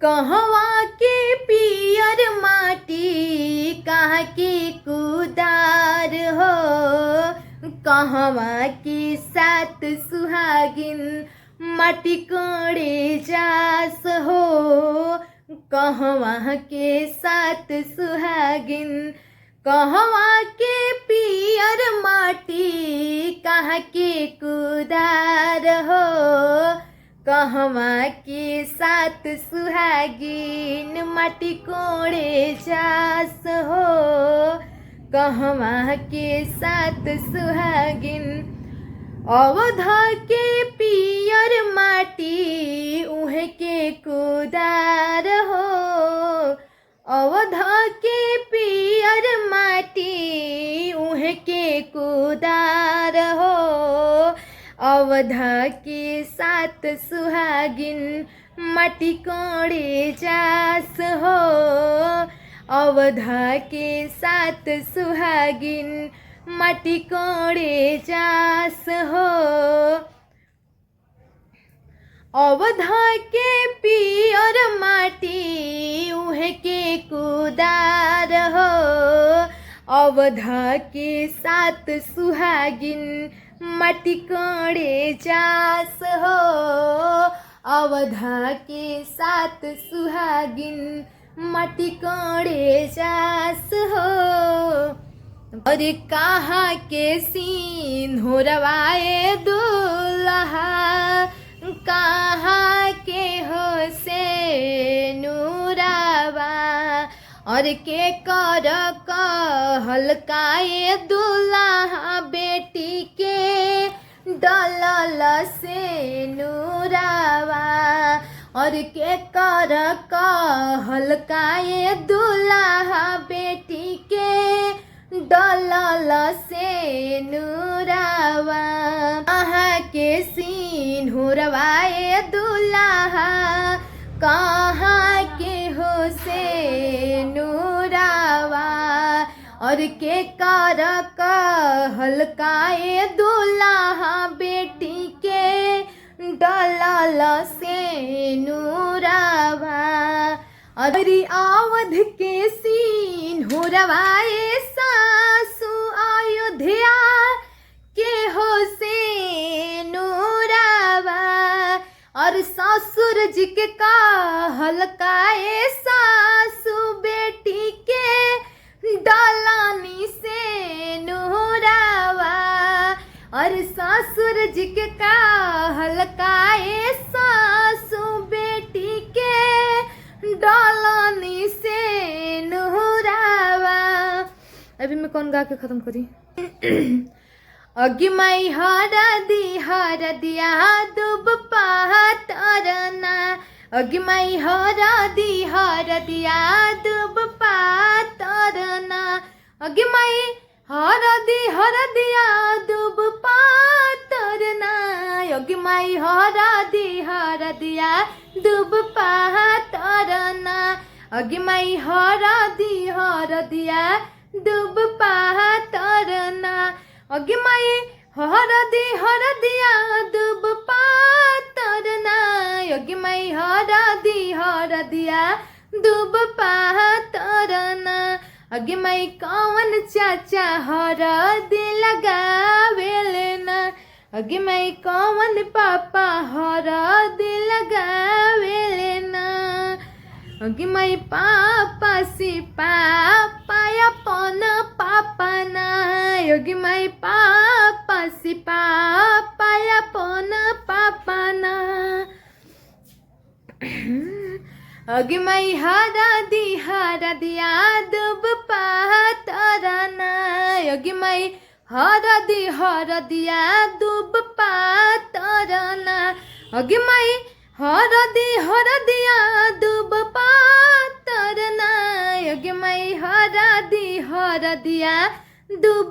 कहवा के पियर माटी कहाँ के कुदार हो, कहवा के सात सुहागिन माटी कोड़े जास हो, कहवा के सात सुहागिन, कहवा के पियर माटी कहाँ के कुदार हो, कहवा के सात सुहागिन माटी कोड़े जास हो, कहवा के सात सुहागिन। अवध के पियर माटी उहे के कुदार हो, अवध के पियर माटी उहे के कुदार हो, अवध के सात सुहागिन माटी कोड़े जास हो, अवध के सात सुहागिन माटी कोड़े जास हो। अवध के पियर माटी उहे के कुदार हो, अवध के सात सुहागिन माटी कोड़े जास हो, अवध के सात सुहागिन माटी कोड़े जास हो। अरे कहाँ के सीन हो रवाए दुल्हा, कहाँ के हो से नूरावा, और के कर कहलकाए दुल्हा बेटी के डलल से नूरावा, और के कर कहलकाए दुल्हा बेटी के डलल से नूरावा। कहाँ के सीन हो रवाए दुल्हा, कहाँ के हो से नूरावा, और के कर कहलकाए दुल्हा बेटी के डलल से नूरावा। अरे अवध के सीन हो रवाए सासु अयोध्या के हो से नूरावा, और ससुर जी के कहलकाए सासु बेटी के डलानी से नूरावा, और ससुर जी के कहलकाए सासु बेटी के डलानी से नूरावा। अभी मैं कौन गा के खत्म करी। अगिमाई हरदिया दुब पातरना, अगिमाई हरदिया दुब पातरना, अगिमाई हरदिया दुब पातरना, अगिमाई हरदिया दुब पातरना, अगिमाई हरदिया दुब पातरना, अगिमाई हरदिया दुब पातरना, अगिमाई हरदिया दुब पातरना, अगिमाई कौन चाचा हरदी लगावेलना, अगिमाई कौन पापा हरदी लगावेलना, अगिमाई पापा सी पापा अपन पापा ना, अगिमाई पापा सी पापा अपन पापा ना, अगिमाई हरदिया दुब पातरना, अगिमाई हरदिया दुब पातरना, अगिमाई हरदिया दुब पातरना, अगिमाई हरदिया दुब